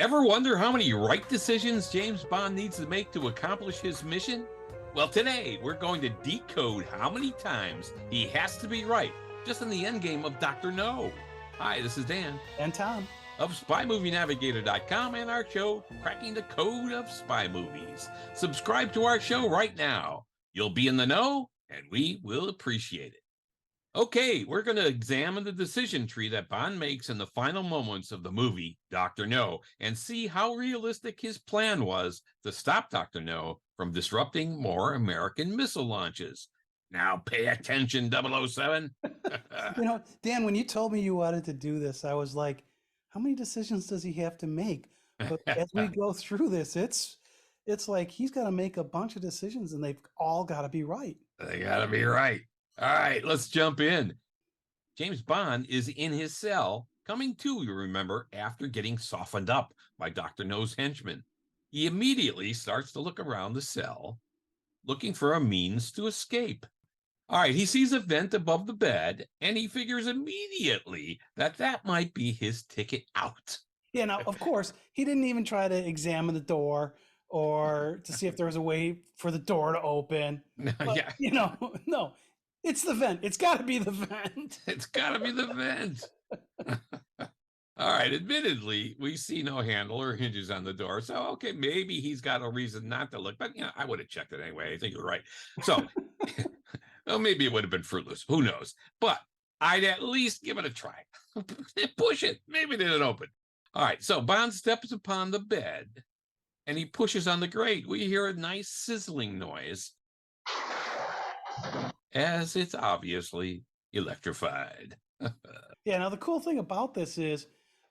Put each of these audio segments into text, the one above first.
Ever wonder how many right decisions James Bond needs to make to accomplish his mission? Well, today we're going to decode how many times he has to be right, just in the endgame of Dr. No. Hi, this is Dan And Tom. of SpyMovieNavigator.com and our show, Cracking the Code of Spy Movies. Subscribe to our show right now. You'll be in the know, and we will appreciate it. Okay, we're going to examine the decision tree that Bond makes in the final moments of the movie Dr. No and see how realistic his plan was to stop Dr. No from disrupting more American missile launches. Now pay attention, 007. Dan, when you told me you wanted to do this, I was like, how many decisions does he have to make? But as we go through this, it's like he's got to make a bunch of decisions and they've all got to be right. They got to be right. All right, let's jump in. James Bond is in his cell, coming to, you remember, after getting softened up by Dr. No's henchmen. He immediately starts to look around the cell, looking for a means to escape. All right, he sees a vent above the bed, and he figures immediately that that might be his ticket out. Yeah, now, of course, he didn't even try to examine the door or to see if there was a way for the door to open. But, Yeah, no, it's the vent. It's got to be the vent. it's got to be the vent. All right, admittedly, we see no handle or hinges on the door. So, okay, maybe he's got a reason not to look, but I would have checked it anyway. I think you're right. So, well, maybe it would have been fruitless. Who knows? But I'd at least give it a try. Push it. Maybe it didn't open. All right, so Bond steps upon the bed and he pushes on the grate. We hear a nice sizzling noise as it's obviously electrified. Yeah, now the cool thing about this is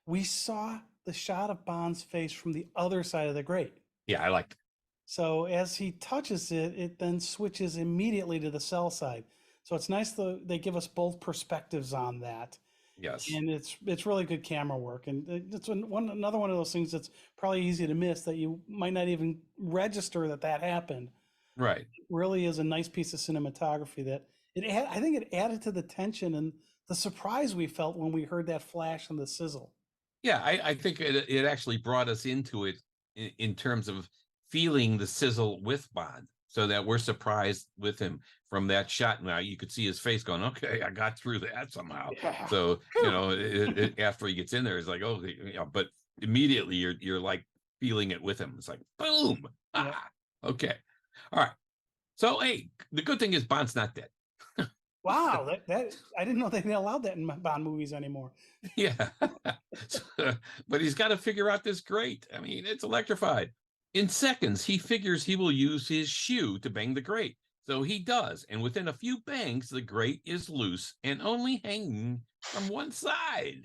we saw the shot of Bond's face from the other side of the grate. Yeah, I liked it. So as he touches it, it then switches immediately to the cell side. So it's nice that they give us both perspectives on that. Yes. And it's really good camera work. And it's another one of those things that's probably easy to miss, that you might not even register that happened. Right. It really is a nice piece of cinematography that I think it added to the tension and the surprise we felt when we heard that flash and the sizzle. Yeah, I think it actually brought us into it in terms of feeling the sizzle with Bond, so that we're surprised with him from that shot. Now you could see his face going, okay, I got through that somehow. Yeah. So, after he gets in there, it's like, oh, but immediately you're like feeling it with him. It's like, boom. Yeah. Okay. All right. So, hey, the good thing is Bond's not dead. Wow, that I didn't know they allowed that in Bond movies anymore. Yeah. But he's got to figure out this grate. I mean, it's electrified. In seconds, he figures he will use his shoe to bang the grate. So he does. And within a few bangs, the grate is loose and only hanging from one side.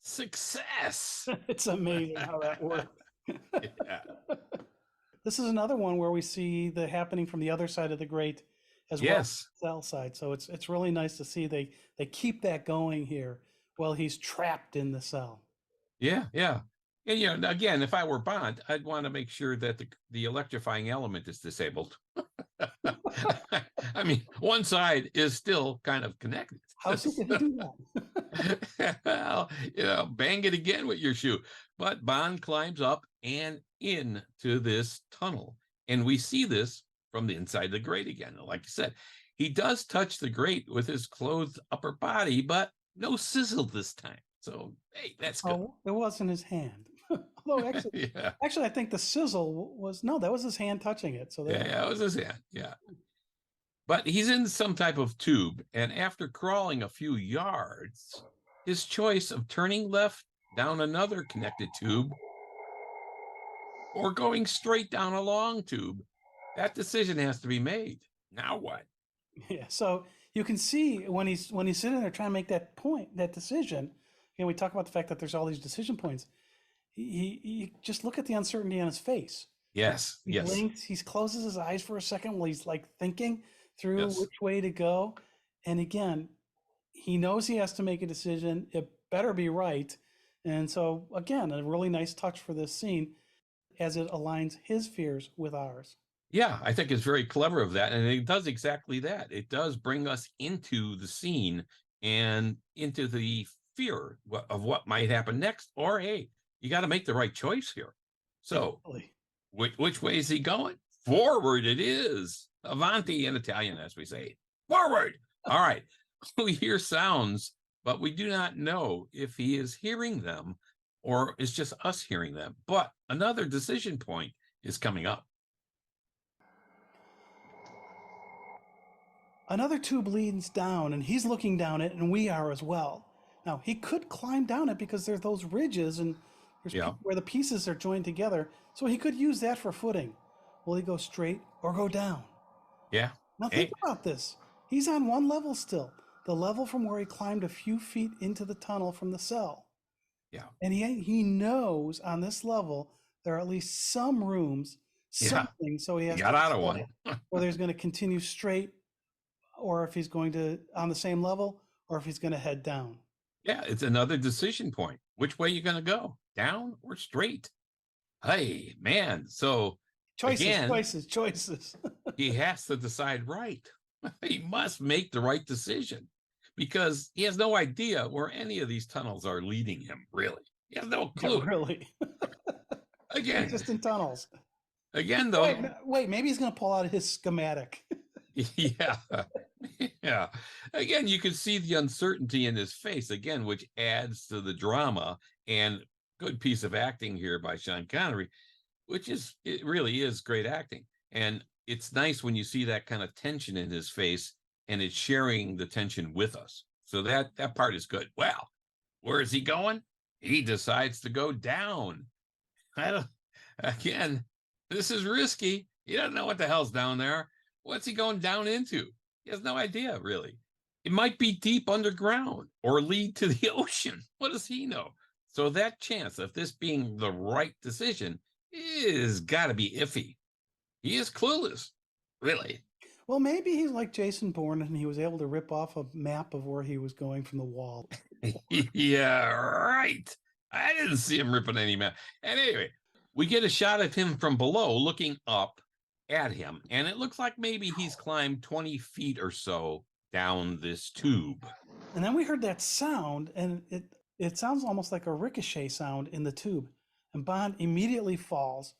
Success. It's amazing how that worked. Yeah. This is another one where we see the happening from the other side of the grate as well as Yes. the cell side. So it's really nice to see they keep that going here while he's trapped in the cell. Yeah. Yeah. And, again, if I were Bond, I'd want to make sure that the electrifying element is disabled. I mean, one side is still kind of connected. How did he do that? Well, bang it again with your shoe. But Bond climbs up and into this tunnel. And we see this from the inside of the grate again. Like you said, he does touch the grate with his clothed upper body, but no sizzle this time. So, hey, that's good. Oh, it wasn't his hand. Although Yeah. actually, I think the sizzle that was his hand touching it. So Yeah, it was his hand. Yeah. But he's in some type of tube, and after crawling a few yards, his choice of turning left down another connected tube or going straight down a long tube, that decision has to be made. Now what? yeah. So you can see when he's sitting there trying to make that decision. And we talk about the fact that there's all these decision points. He just look at the uncertainty on his face. Yes. He Yes. blinks, he closes his eyes for a second while he's like thinking through Yes. which way to go. And again, he knows he has to make a decision. It better be right. And so again, a really nice touch for this scene as it aligns his fears with ours. Yeah, I think it's very clever of that. And it does exactly that. It does bring us into the scene and into the fear of what might happen next, or hey, you got to make the right choice here. So, Exactly. which way is he going? Forward it is. Avanti in Italian, as we say. Forward. All right. We hear sounds, but we do not know if he is hearing them or it's just us hearing them. But another decision point is coming up. Another tube leads down, and he's looking down it, and we are as well. Now, he could climb down it because there's those ridges and there's Yeah. where the pieces are joined together, so he could use that for footing. Will he go straight or go down? Yeah. Now, think Hey. about this. He's on one level still, the level from where he climbed a few feet into the tunnel from the cell. Yeah. And he knows on this level there are at least some rooms, Yeah. something, so he He has to got out of decide one. whether he's going to continue straight or if he's going to on the same level or if he's going to head down. Yeah. It's another decision point. Which way you going to go? Down or straight? Hey, man. So Choices, again, choices, choices. he has to decide right. He must make the right decision because he has no idea where any of these tunnels are leading him, really. He has no Yeah, clue. really. They're Again, just in tunnels. again, Wait, though, wait, maybe he's going to pull out his schematic. yeah. Yeah. Again, you can see the uncertainty in his face, again, which adds to the drama and good piece of acting here by Sean Connery, which is, it really is great acting. And it's nice when you see that kind of tension in his face and it's sharing the tension with us. So that part is good. Well, where is he going? He decides to go down. I don't, again, this is risky. He doesn't know what the hell's down there. What's he going down into? He has no idea, really. It might be deep underground or lead to the ocean. What does he know? So that chance of this being the right decision is got to be iffy. He is clueless, really. Well, maybe he's like Jason Bourne and he was able to rip off a map of where he was going from the wall. Yeah, right. I didn't see him ripping any map. And anyway, we get a shot of him from below looking up at him, and it looks like maybe he's climbed 20 feet or so down this tube. And then we heard that sound, and it sounds almost like a ricochet sound in the tube. And Bond immediately falls.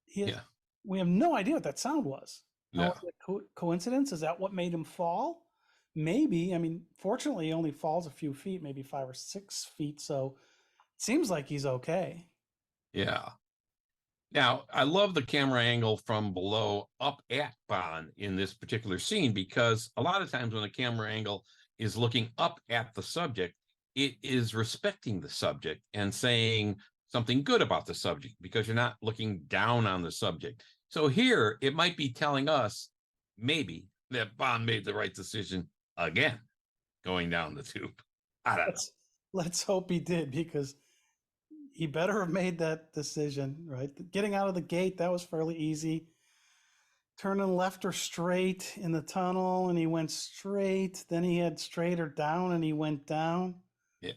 Yeah. We have no idea what that sound was. Now, No. was it coincidence? Is that what made him fall? Maybe. I mean, fortunately, he only falls a few feet, maybe 5 or 6 feet. So it seems like he's okay. Yeah. Now, I love the camera angle from below up at Bond in this particular scene because a lot of times when a camera angle is looking up at the subject, it is respecting the subject and saying something good about the subject because you're not looking down on the subject. So here it might be telling us maybe that Bond made the right decision again going down the tube. I don't know. Let's hope he did because he better have made that decision, right? Getting out of the gate, that was fairly easy. Turning left or straight in the tunnel, and he went straight. Then he had straight or down, and he went down. Yeah.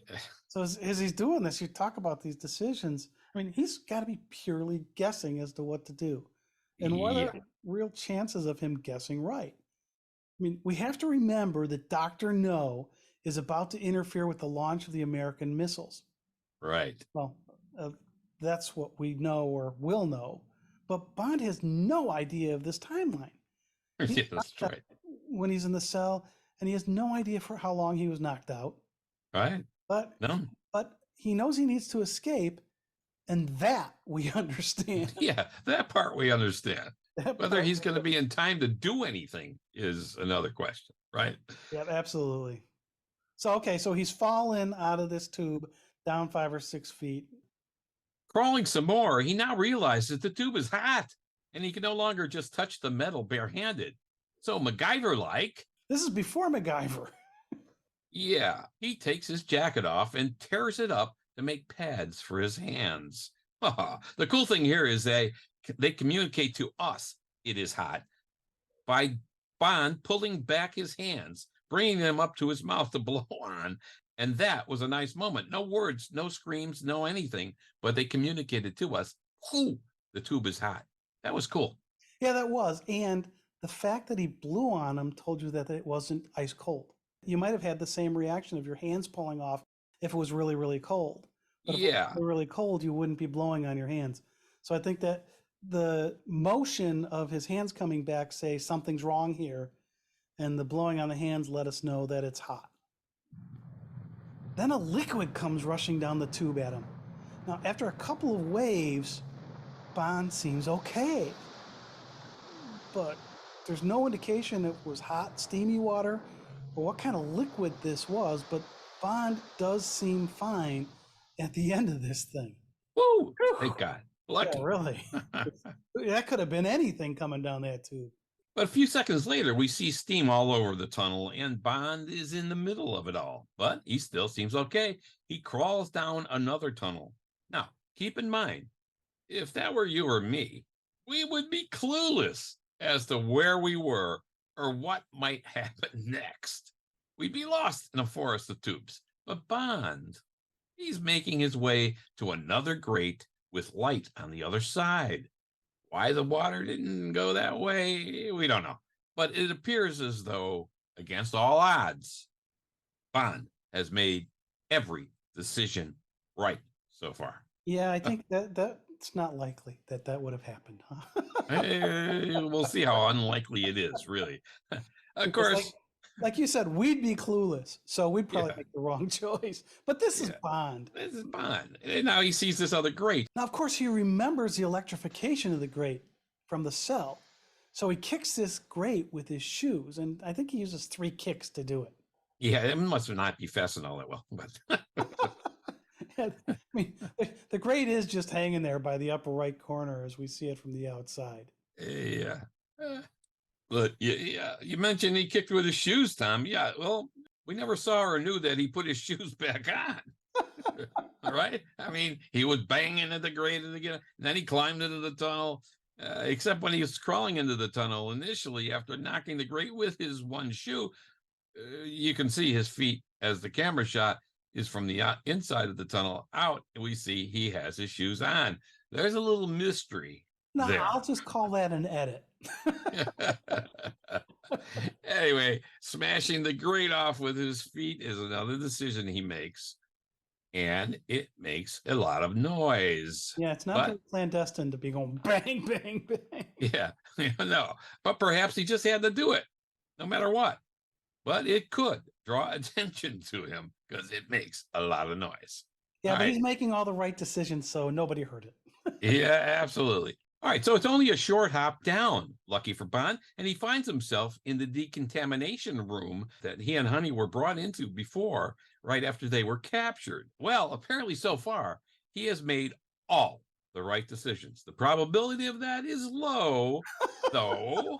So as he's doing this, you talk about these decisions. I mean, he's got to be purely guessing as to what to do. And what Yeah. are real chances of him guessing right? I mean, we have to remember that Dr. No is about to interfere with the launch of the American missiles. Right. Well, uh, that's what we know or will know. But Bond has no idea of this timeline. He Yeah, that's right. when he's in the cell, and he has no idea for how long he was knocked out. Right. But No. but he knows he needs to escape, and that we understand. Yeah, that part we understand. That Whether part, he's going to be in time to do anything is another question, right? yeah, absolutely. So okay, so he's fallen out of this tube down 5 or 6 feet. Crawling some more, he now realizes the tube is hot and he can no longer just touch the metal barehanded. So MacGyver like, This is before MacGyver. yeah, he takes his jacket off and tears it up to make pads for his hands. The cool thing here is they communicate to us it is hot by Bond pulling back his hands, bringing them up to his mouth to blow on. And that was a nice moment. No words, no screams, no anything, but they communicated to us, "Ooh, the tube is hot." That was cool. Yeah, that was. And the fact that he blew on him told you that it wasn't ice cold. You might have had the same reaction of your hands pulling off if it was really, really cold. But if it was Yeah. really, really cold, you wouldn't be blowing on your hands. So I think that the motion of his hands coming back say something's wrong here, and the blowing on the hands let us know that it's hot. Then a liquid comes rushing down the tube at him. Now, after a couple of waves, Bond seems okay, but there's no indication it was hot, steamy water or what kind of liquid this was, but Bond does seem fine at the end of this thing. Woo! Whew. Thank God. Yeah, Lucky. really. That could have been anything coming down that tube. But a few seconds later, we see steam all over the tunnel, and Bond is in the middle of it all. But he still seems okay. He crawls down another tunnel. Now, keep in mind, if that were you or me, we would be clueless as to where we were or what might happen next. We'd be lost in a forest of tubes. But Bond, he's making his way to another grate with light on the other side. Why the water didn't go that way, we don't know. But it appears as though, against all odds, Bond has made every decision right so far. Yeah, I think that's not likely that that would have happened, huh? We'll see how unlikely it is, really. Of Because course, like you said, we'd be clueless, so we'd probably yeah, make the wrong choice. But this is yeah. Bond. This is Bond. And now he sees this other grate. Now, of course, he remembers the electrification of the grate from the cell. So he kicks this grate with his shoes, and I think he uses 3 kicks to do it. Yeah, it must not be fastened all that well. But I mean, the grate is just hanging there by the upper right corner as we see it from the outside. yeah. But you mentioned he kicked with his shoes, Tom. Yeah, well, we never saw or knew that he put his shoes back on. All right. I mean, he was banging into the grate again, and then he climbed into the tunnel. Except when he was crawling into the tunnel initially, after knocking the grate with his one shoe, you can see his feet as the camera shot is from the inside of the tunnel out. And we see he has his shoes on. There's a little mystery No, there. I'll just call that an edit. Anyway, smashing the grate off with his feet is another decision he makes, and it makes a lot of noise. Yeah, it's not But very clandestine to be going bang, bang, bang. yeah, no, but perhaps he just had to do it no matter what. But it could draw attention to him because it makes a lot of noise. Yeah, All but right. he's making all the right decisions, so nobody heard it. Yeah, absolutely. All right, so it's only a short hop down, lucky for Bond, and he finds himself in the decontamination room that he and Honey were brought into before, right after they were captured. Well, apparently so far, he has made all the right decisions. The probability of that is low, though.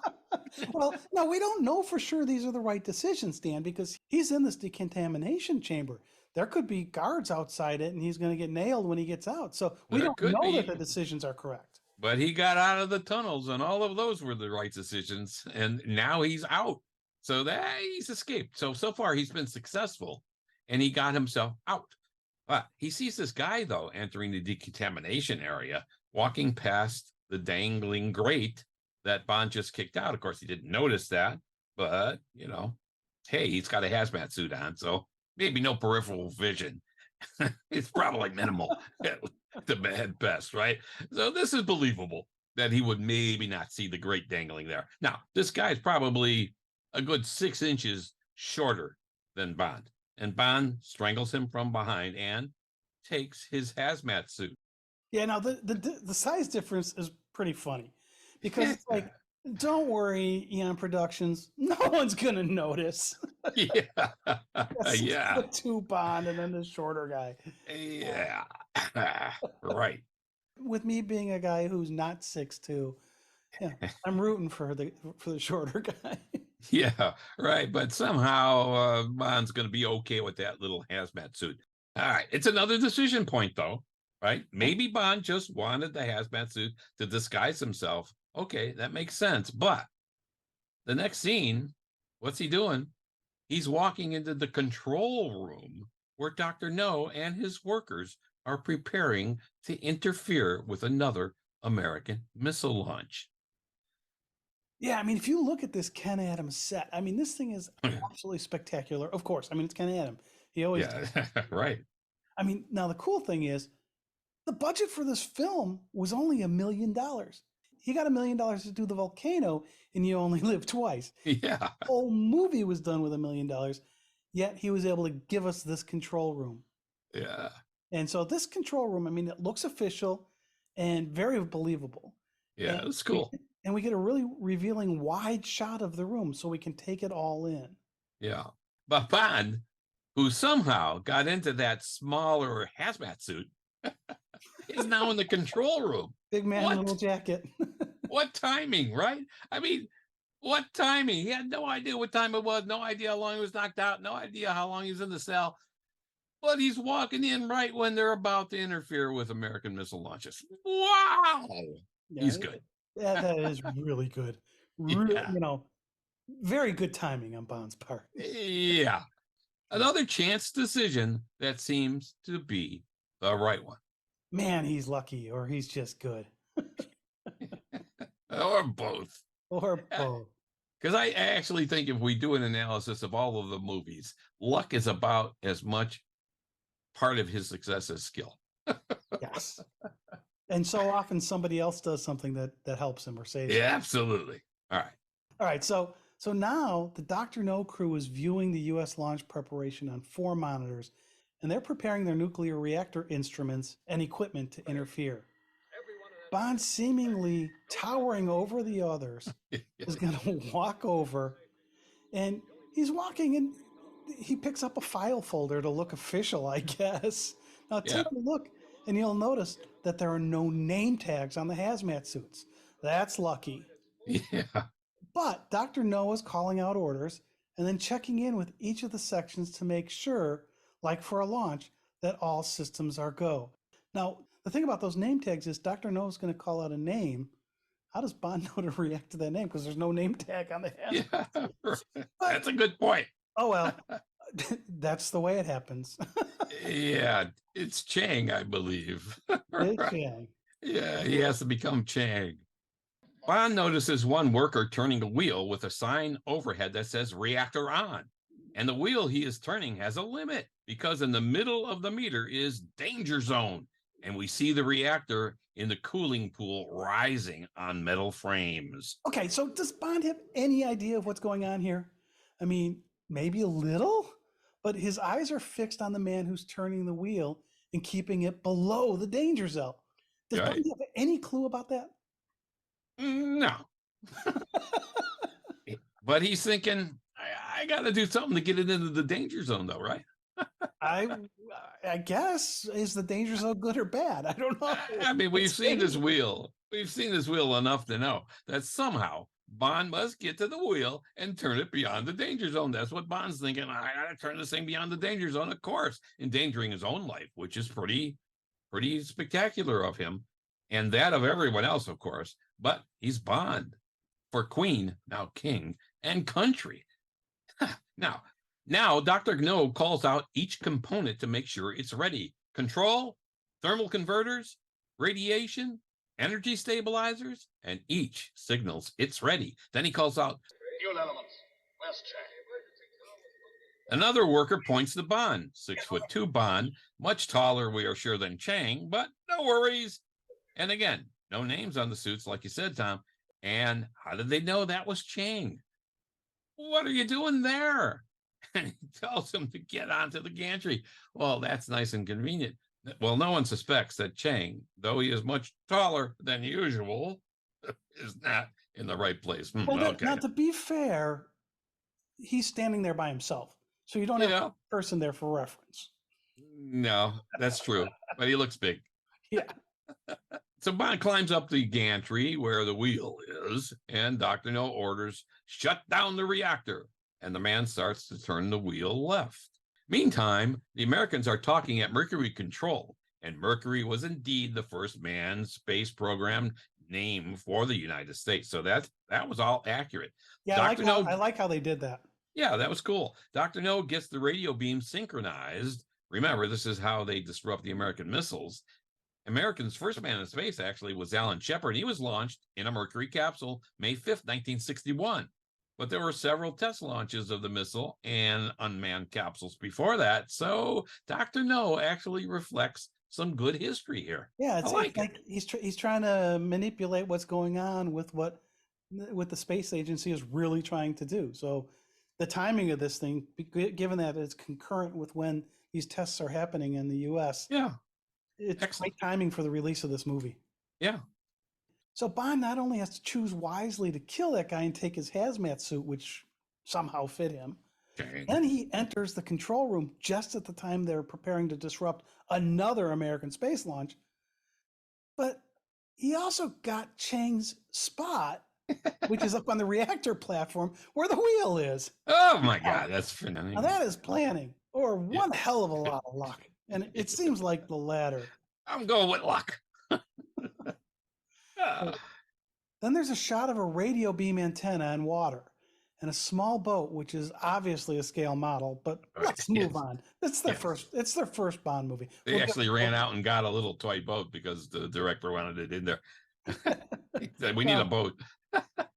Well, no, we don't know for sure these are the right decisions, Dan, because he's in this decontamination chamber. There could be guards outside it, and he's going to get nailed when he gets out. So we There don't could know that be, the decisions are correct. but he got out of the tunnels, and all of those were the right decisions. And now he's out. So that he's escaped. So far he's been successful, and he got himself out. But he sees this guy, though, entering the decontamination area, walking past the dangling grate that Bond just kicked out. Of course, he didn't notice that, but, hey, he's got a hazmat suit on, so maybe no peripheral vision. It's probably minimal at best, right? So this is believable that he would maybe not see the grate dangling there. Now, this guy's probably a good 6 inches shorter than Bond, and Bond strangles him from behind and takes his hazmat suit. Yeah, now the size difference is pretty funny because it's like, don't worry, Eon Productions, no one's gonna notice. Yeah. Yeah. 6'2" Bond and then the shorter guy. Yeah. Right. With me being a guy who's not 6'2", yeah, I'm rooting for the shorter guy. Yeah, right. But somehow Bond's going to be okay with that little hazmat suit. All right. It's another decision point, though, right? Maybe Bond just wanted the hazmat suit to disguise himself. Okay, that makes sense. But the next scene, what's he doing? He's walking into the control room where Dr. No and his workers are preparing to interfere with another American missile launch. Yeah, I mean, if you look at this Ken Adams set, I mean, this thing is absolutely spectacular. Of course, I mean, it's Ken Adams. He always Yeah, right. I mean, now the cool thing is the budget for this film was only $1 million. He got $1 million to do the volcano, and You Only Live Twice. Yeah, The whole movie was done with $1 million, yet he was able to give us this control room. yeah, And so this control room, I mean, it looks official and very believable. yeah. And It's we cool. and we get a really revealing wide shot of the room so we can take it all in. Yeah. But Bond, who somehow got into that smaller hazmat suit, is now in the control room. Big man, What? little jacket. What timing, right? I mean, what timing? He had no idea what time it was, no idea how long he was knocked out, no idea how long he was in the cell. But he's walking in right when they're about to interfere with American missile launches. Wow. Yeah, He's good. that is really good. Yeah. Very good timing on Bond's part. Yeah. Another chance decision that seems to be the right one. Man, he's lucky, or he's just good, Or both. or both. Because I actually think if we do an analysis of all of the movies, luck is about as much part of his success as skill. Yes. And so often somebody else does something that helps him or saves him. Yeah, absolutely. All right. All right, so now the Dr. No crew is viewing the U.S. launch preparation on 4 monitors, and they're preparing their nuclear reactor instruments and equipment to interfere. Bond, seemingly towering over the others, is going to walk over, and he's walking, and he picks up a file folder to look official, I guess. Now take a look, and you'll notice that there are no name tags on the hazmat suits. That's lucky. Yeah. But Dr. No is calling out orders and then checking in with each of the sections to make sure, like for a launch, that all systems are go. Now, the thing about those name tags is Dr. No is going to call out a name. How does Bond know to react to that name? Because there's no name tag on the hazmat. Yeah. That's a good point. Oh, well, that's the way it happens. Yeah. It's Chang, I believe. It's Right. Chang. Yeah. He has to become Chang. Bond notices one worker turning a wheel with a sign overhead that says reactor on. And the wheel he is turning has a limit because in the middle of the meter is danger zone. And we see the reactor in the cooling pool rising on metal frames. Okay, so does Bond have any idea of what's going on here? I mean, maybe a little, but his eyes are fixed on the man who's turning the wheel and keeping it below the danger zone. Does Bond have any clue about that? No. But he's thinking, I got to do something to get it into the danger zone, though, right? I guess, is the danger zone good or bad? I don't know. I mean, we've seen this wheel. We've seen this wheel enough to know that somehow Bond must get to the wheel and turn it beyond the danger zone. That's what Bond's thinking. I got to turn this thing beyond the danger zone, of course, endangering his own life, which is pretty spectacular of him, and that of everyone else, of course. But he's Bond for Queen, now King, and country. Now, Dr. No calls out each component to make sure it's ready. Control, thermal converters, radiation, energy stabilizers, and each signals it's ready. Then he calls out, fuel elements. West check. Another worker points to Bond, 6'2" Bond, much taller, we are sure, than Chang, but no worries. And again, no names on the suits, like you said, Tom. And how did they know that was Chang? What are you doing there? And he tells him to get onto the gantry. Well, that's nice and convenient. Well, no one suspects that Chang, though he is much taller than usual, is not in the right place. Well, now, to be fair, he's standing there by himself. So you don't have a person there for reference. No, that's true. But he looks big. Yeah. So Bond climbs up the gantry where the wheel is, and Dr. No orders, shut down the reactor. And the man starts to turn the wheel left. Meantime, the Americans are talking at Mercury Control, and Mercury was indeed the first manned space program name for the United States. So that was all accurate. Yeah, I like how they did that. Yeah, that was cool. Dr. No gets the radio beam synchronized. Remember, this is how they disrupt the American missiles. Americans' first man in space actually was Alan Shepard. He was launched in a Mercury capsule May 5th, 1961. but there were several test launches of the missile and unmanned capsules before that. So Dr. No actually reflects some good history here. Yeah, I it's like it. like he's trying to manipulate what's going on with what the space agency is really trying to do. So the timing of this thing, given that it's concurrent with when these tests are happening in the U.S., Yeah, it's excellent. great timing for the release of this movie. Yeah. So Bond not only has to choose wisely to kill that guy and take his hazmat suit, which somehow fit him, Okay. then he enters the control room just at the time they're preparing to disrupt another American space launch. But he also got Chang's spot, which is up on the reactor platform where the wheel is. Oh my Now, God, that's phenomenal. now that is planning, or one hell of a lot of luck. And it seems like the latter. I'm going with luck. Then there's a shot of a radio beam antenna in water and a small boat, which is obviously a scale model. But let's move on. It's their first Bond movie. They actually ran out and got a little toy boat because the director wanted it in there. He said, we need a boat.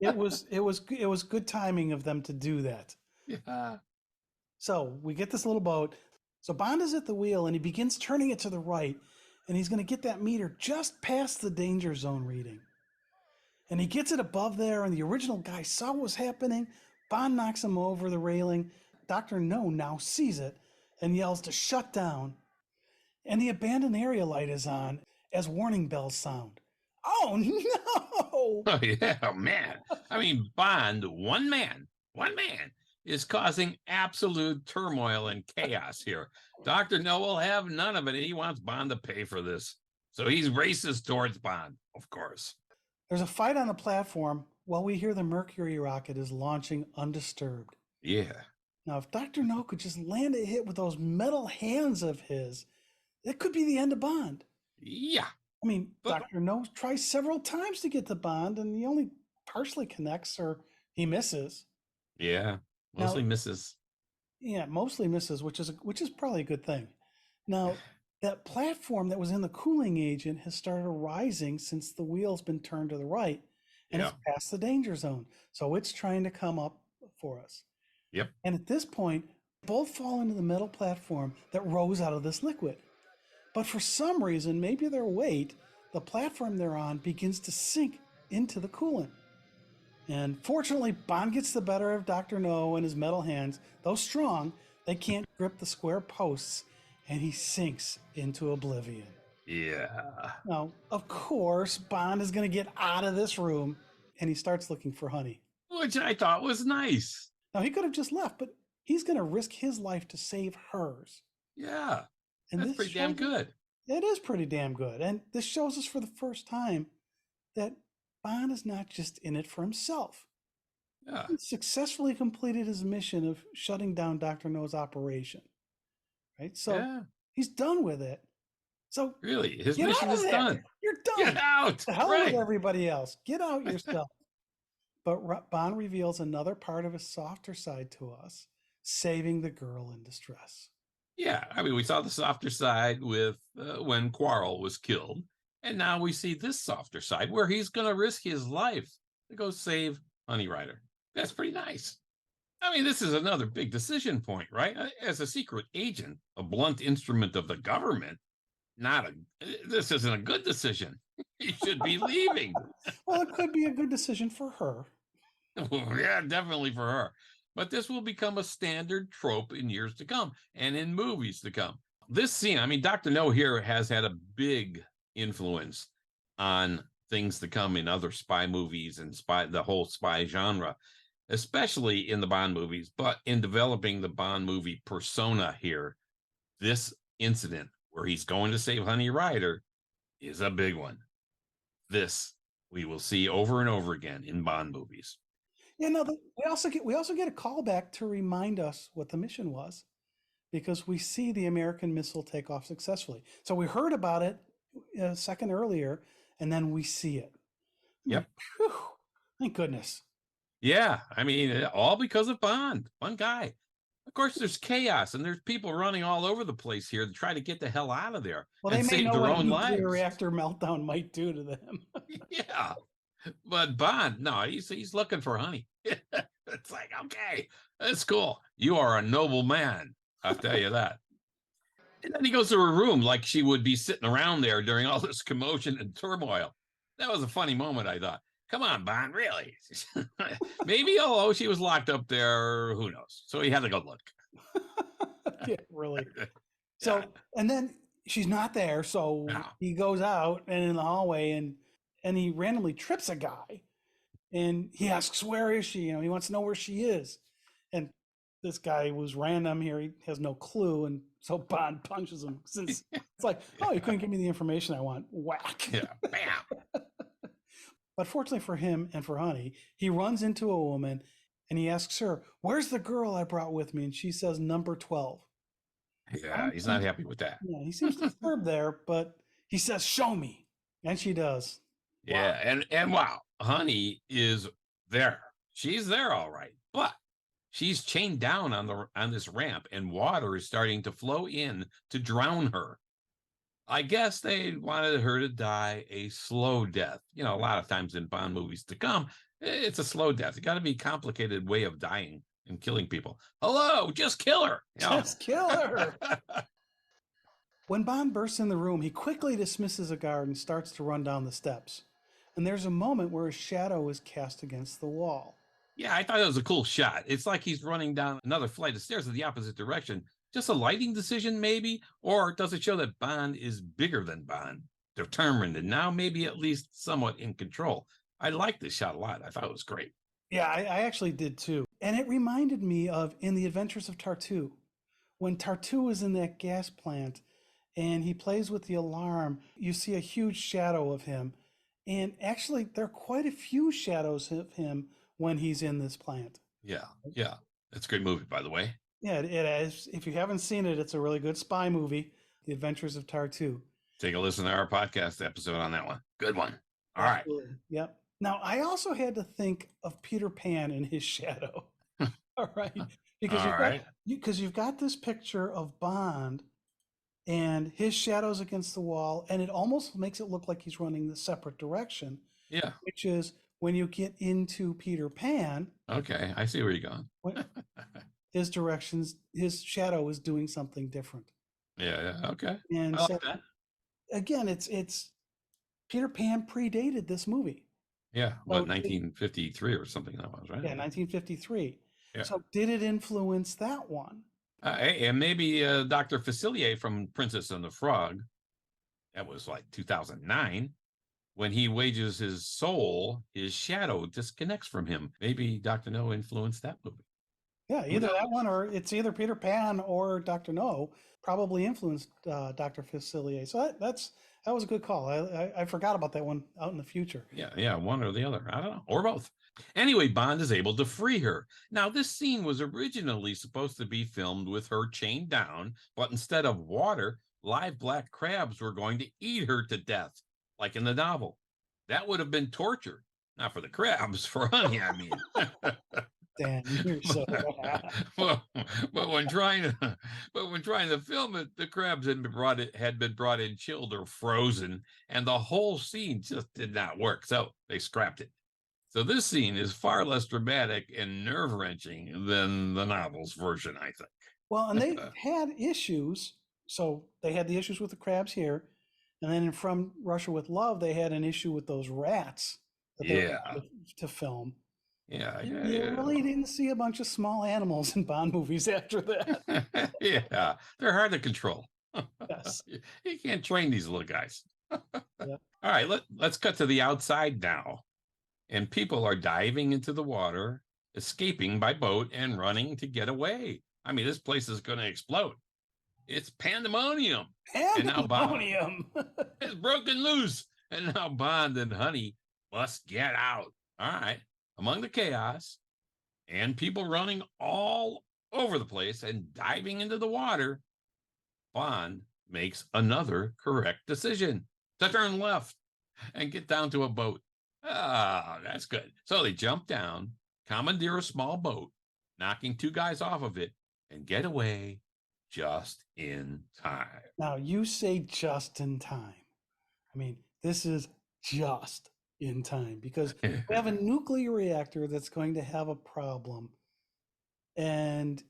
it was good timing of them to do that. Yeah. So we get this little boat. So Bond is at the wheel and he begins turning it to the right, and he's going to get that meter just past the danger zone reading. And he gets it above there, and the original guy saw what was happening. Bond knocks him over the railing. Dr. No now sees it and yells to shut down. And the abandoned area light is on as warning bells sound. Oh no! Oh yeah, man. I mean, Bond, one man, is causing absolute turmoil and chaos here. Dr. No will have none of it, and he wants Bond to pay for this. So he's racist towards Bond, of course. There's a fight on the platform while we hear the Mercury rocket is launching undisturbed. Yeah. Now, if Dr. No could just land a hit with those metal hands of his, it could be the end of Bond. Yeah. I mean, Dr. No tries several times to get to Bond, and he only partially connects, or he misses. Yeah, mostly misses. Yeah, mostly misses, which is probably a good thing. Now, that platform that was in the cooling agent has started rising since the wheel's been turned to the right, and it's past the danger zone. So it's trying to come up for us. Yep. And at this point, both fall into the metal platform that rose out of this liquid. But for some reason, maybe their weight, the platform they're on begins to sink into the coolant. And fortunately, Bond gets the better of Dr. No and his metal hands. Though strong, they can't grip the square posts, and he sinks into oblivion. Yeah. Now, of course, Bond is going to get out of this room, and he starts looking for Honey. Which I thought was nice. Now, he could have just left, but he's going to risk his life to save hers. Yeah. And that's pretty damn good. It is pretty damn good. And this shows us for the first time that Bond is not just in it for himself. Yeah. He successfully completed his mission of shutting down Dr. No's operation. Right? So he's done with it. So really, his mission is done. You're done. Get out. The hell with everybody else. Get out yourself. But Bond reveals another part of his softer side to us, saving the girl in distress. Yeah, I mean, we saw the softer side with when Quarrel was killed, and now we see this softer side where he's going to risk his life to go save Honey Rider. That's pretty nice. I mean, this is another big decision point, right? As a secret agent, a blunt instrument of the government, this isn't a good decision. He should be leaving. Well, it could be a good decision for her. Yeah, definitely for her. But this will become a standard trope in years to come and in movies to come. This scene, I mean, Dr. No here has had a big influence on things to come in other spy movies and the whole spy genre, especially in the Bond movies, but in developing the Bond movie persona here, this incident where he's going to save Honey Rider is a big one. This we will see over and over again in Bond movies. Yeah, no, we also get a callback to remind us what the mission was, because we see the American missile take off successfully. So we heard about it a second earlier, and then we see it. Yep. Whew, thank goodness. Yeah, I mean, all because of Bond, one guy. Of course, there's chaos and there's people running all over the place here to try to get the hell out of there. Well, they may save know their what own a lives. nuclear reactor meltdown might do to them. Yeah, but Bond, no, he's looking for Honey. It's like, okay, that's cool. You are a noble man. I'll tell you that. And then he goes to her room like she would be sitting around there during all this commotion and turmoil. That was a funny moment, I thought. Come on, Bond, really? Maybe, although she was locked up there, who knows? So he had to go look. Yeah, really. Yeah. So, and then she's not there. So No. he goes out and in the hallway and he randomly trips a guy and he asks, where is she? You know, he wants to know where she is. And this guy was random here. He has no clue. And so Bond punches him since it's like, oh, you couldn't give me the information I want. Whack. Yeah. Bam. But fortunately for him and for Honey, he runs into a woman and he asks her, where's the girl I brought with me? And she says, number 12. Yeah, he's not happy with that. Yeah, he seems disturbed there, but he says, show me. And she does. Yeah, and wow, Honey is there. She's there all right, but she's chained down on this ramp, and water is starting to flow in to drown her. I guess they wanted her to die a slow death. You know, a lot of times in Bond movies to come, it's a slow death. It got to be a complicated way of dying and killing people. Hello, just kill her. You know? Just kill her. When Bond bursts in the room, he quickly dismisses a guard and starts to run down the steps. And there's a moment where a shadow is cast against the wall. Yeah, I thought it was a cool shot. It's like he's running down another flight of stairs in the opposite direction. Just a lighting decision, maybe? Or does it show that Bond is bigger than Bond, determined, and now maybe at least somewhat in control? I liked this shot a lot. I thought it was great. Yeah, I actually did too. And it reminded me of In the Adventures of Tartu. When Tartu is in that gas plant and he plays with the alarm, you see a huge shadow of him. And actually, there are quite a few shadows of him when he's in this plant. Yeah, yeah. That's a great movie, by the way. Yeah, it is. If you haven't seen it, it's a really good spy movie, The Adventures of Tartu. Take a listen to our podcast episode on that one. Good one. All right. Absolutely. Yep. Now, I also had to think of Peter Pan and his shadow. All right. Because you've got this picture of Bond and his shadow's against the wall, and it almost makes it look like he's running the separate direction. Yeah. Which is when you get into Peter Pan. Okay, I see where you're going. His shadow is doing something different. Yeah, okay. And I like that. Again, it's Peter Pan predated this movie. Yeah, what, 1953 or something that was, right? Yeah, 1953. Yeah. So did it influence that one? And maybe Dr. Facilier from Princess and the Frog, that was like 2009, when he wages his soul, his shadow disconnects from him. Maybe Dr. No influenced that movie. Yeah, either that one or it's either Peter Pan or Dr. No probably influenced Dr. Facilier. So that was a good call. I forgot about that one out in the future. Yeah, one or the other. I don't know, or both. Anyway, Bond is able to free her. Now, this scene was originally supposed to be filmed with her chained down, but instead of water, live black crabs were going to eat her to death, like in the novel. That would have been torture. Not for the crabs, for Honey, I mean. Dan, you're so but when trying to film it, the crabs had been brought in chilled or frozen, and the whole scene just did not work. So they scrapped it. So this scene is far less dramatic and nerve-wrenching than the novel's version, I think. Well, and they had issues. So they had the issues with the crabs here, and then in From Russia with Love, they had an issue with those rats that they were to film. Yeah, you really didn't see a bunch of small animals in Bond movies after that. Yeah, they're hard to control. Yes. You can't train these little guys. Yeah. All right, let's cut to the outside now. And people are diving into the water, escaping by boat, and running to get away. I mean, this place is going to explode. It's pandemonium. Pandemonium. It's broken loose. And now Bond and Honey must get out. All right. Among the chaos and people running all over the place and diving into the water, Bond makes another correct decision to turn left and get down to a boat. Ah, that's good. So they jump down, commandeer a small boat, knocking two guys off of it, and get away just in time. Now, you say just in time. I mean, this is just in time because we have a nuclear reactor that's going to have a problem. And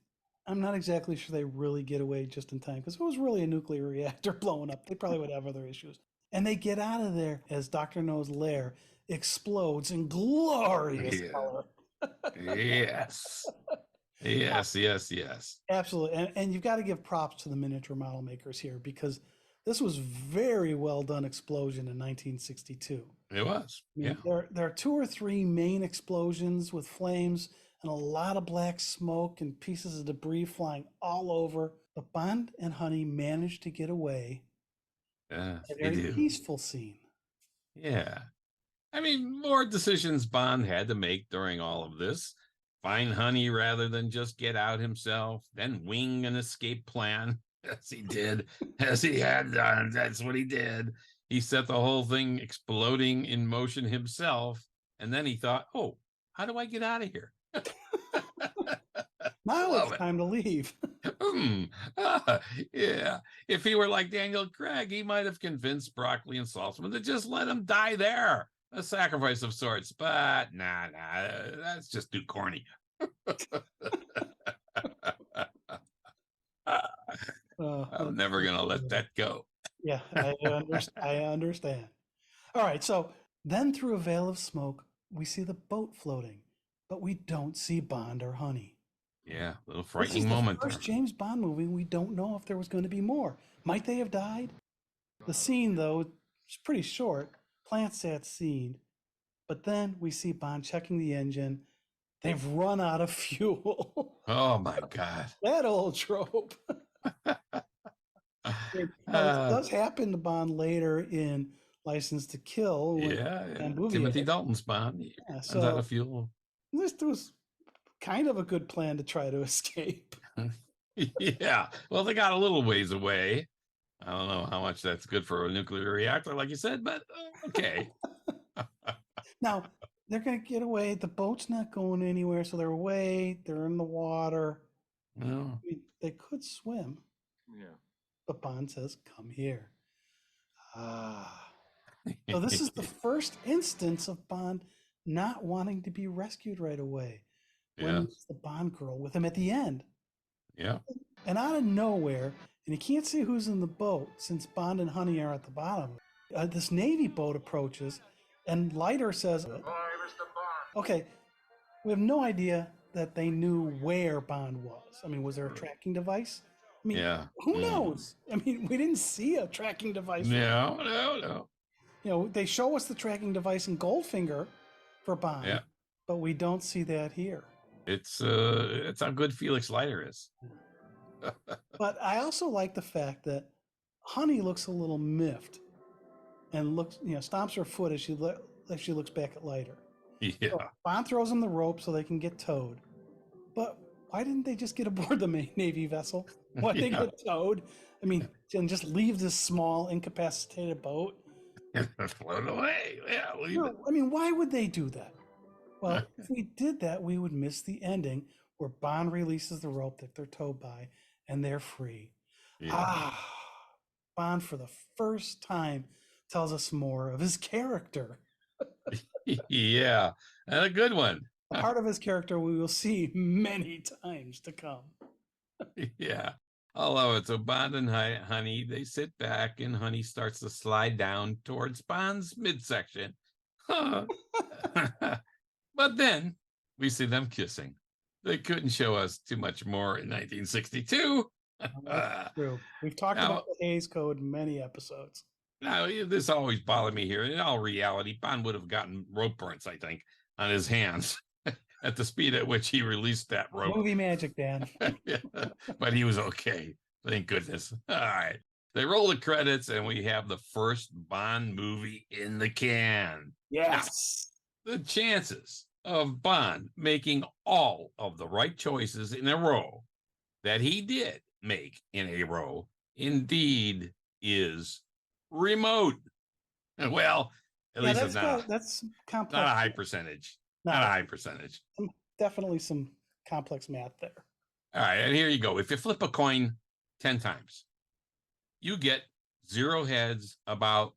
I'm not exactly sure they really get away just in time because if it was really a nuclear reactor blowing up, they probably would have other issues. And they get out of there as Dr. No's lair explodes in glorious Yeah. color. Yes. Yes, yes, yes. Absolutely. And you've got to give props to the miniature model makers here because this was very well done explosion in 1962. It was. I Yeah. mean, there are two or three main explosions with flames and a lot of black smoke and pieces of debris flying all over. But Bond and Honey managed to get away. Yes, A they very do. peaceful scene. Yeah. I mean, more decisions Bond had to make during all of this. Find Honey rather than just get out himself, then wing an escape plan, as he did, as he had done. That's what he did. He set the whole thing exploding in motion himself. And then he thought, oh, how do I get out of here? Now Love it's it. time to leave. Yeah. If he were like Daniel Craig, he might have convinced Broccoli and Saltzman to just let him die there. A sacrifice of sorts. But nah, that's just too corny. I'm never going to let that go. Yeah, I understand. All right, so then through a veil of smoke, we see the boat floating, but we don't see Bond or Honey. Yeah, a little This is frightening the moment first there. James Bond movie. We don't know if there was going to be more. Might they have died? The scene, though, is pretty short. Plant-sat scene. But then we see Bond checking the engine. They've run out of fuel. Oh my God. That old trope. This does happen to Bond later in License to Kill. Yeah, And Timothy Dalton's Bond. Yeah, Runs out so of fuel. this was kind of a good plan to try to escape. Yeah. Well, they got a little ways away. I don't know how much that's good for a nuclear reactor, like you said, but okay. Now, they're going to get away. The boat's not going anywhere, so they're away. They're in the water. Well, I mean, they could swim. Yeah. But Bond says, come here. So this is the first instance of Bond not wanting to be rescued right away. When yeah, there's the Bond girl with him at the end. yeah, And out of nowhere, and you can't see who's in the boat since Bond and Honey are at the bottom. This Navy boat approaches, and Leiter says, Boy, Mr. Bond. okay, we have no idea that they knew where Bond was. I mean, was there a tracking device? I mean, yeah. who knows? I mean, we didn't see a tracking device. No. You know, they show us the tracking device in Goldfinger for Bond, Yeah. but we don't see that here. It's how good Felix Leiter is. But I also like the fact that Honey looks a little miffed and looks, stomps her foot as she looks back at Leiter. Yeah. So Bond throws them the rope so they can get towed. But why didn't they just get aboard the Navy vessel? Why did they get towed? I mean, and just leave this small, incapacitated boat? Float away. Yeah, leave it. I mean, why would they do that? Well, if we did that, we would miss the ending where Bond releases the rope that they're towed by and they're free. Yeah. Bond, for the first time, tells us more of his character. Yeah, and a good one. A part of his character we will see many times to come. Yeah, I love it. So Bond and Honey, they sit back, and Honey starts to slide down towards Bond's midsection. But then we see them kissing. They couldn't show us too much more in 1962. That's true. We've talked about the Hays Code in many episodes. Now, this always bothered me here. In all reality, Bond would have gotten rope burns, I think, on his hands at the speed at which he released that rope. Movie magic, Dan. Yeah, but he was okay. Thank goodness. All right. They roll the credits, and we have the first Bond movie in the can. Yes. Now, the chances of Bond making all of the right choices in a row that he did make in a row indeed is remote. Well, at least it's that's complex. Not a high percentage. Not a high percentage. Definitely some complex math there. All right, and here you go. If you flip a coin 10 times, you get 0 heads about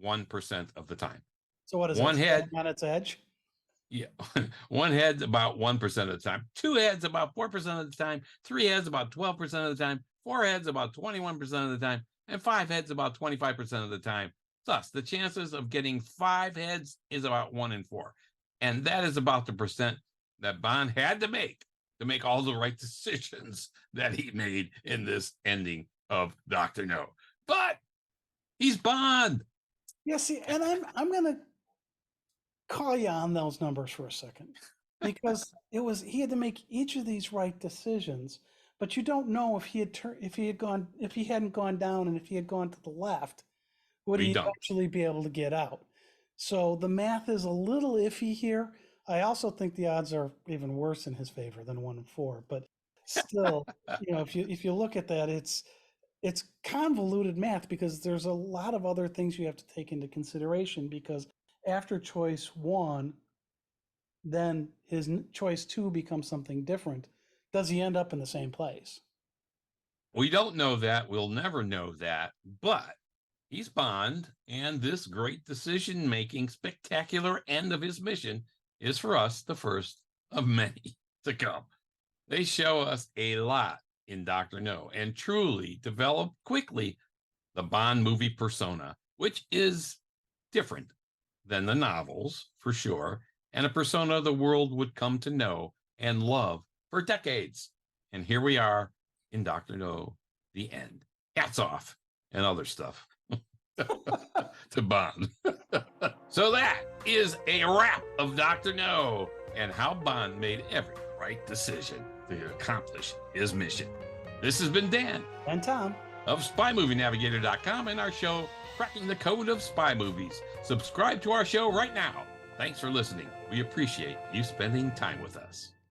0.1% of the time. So what is One that? head, Standing on its edge? yeah, one head's about 1% of the time, two heads about 4% of the time, three heads about 12% of the time, four heads about 21% of the time, and five heads about 25% of the time. Thus, the chances of getting five heads is about 1 in 4. And that is about the percent that Bond had to make all the right decisions that he made in this ending of Dr. No. But he's Bond. Yeah, see, and I'm gonna call you on those numbers for a second, because he had to make each of these right decisions, but you don't know if he hadn't gone down, and if he had gone to the left, would We he don't. actually be able to get out? So the math is a little iffy here. I also think the odds are even worse in his favor than 1 in 4, but still, if you look at that, it's convoluted math, because there's a lot of other things you have to take into consideration, because after choice 1, then his choice 2 becomes something different. Does he end up in the same place? We don't know that. We'll never know that. But he's Bond, and this great decision-making, spectacular end of his mission is for us the first of many to come. They show us a lot in Dr. No and truly develop quickly the Bond movie persona, which is different than the novels for sure, and a persona the world would come to know and love for decades. And here we are in Dr. No, the end. Hats off and other stuff to Bond. So that is a wrap of Dr. No and how Bond made every right decision to accomplish his mission. This has been Dan And Tom of SpyMovieNavigator.com and our show, Cracking the Code of Spy Movies. Subscribe to our show right now. Thanks for listening. We appreciate you spending time with us.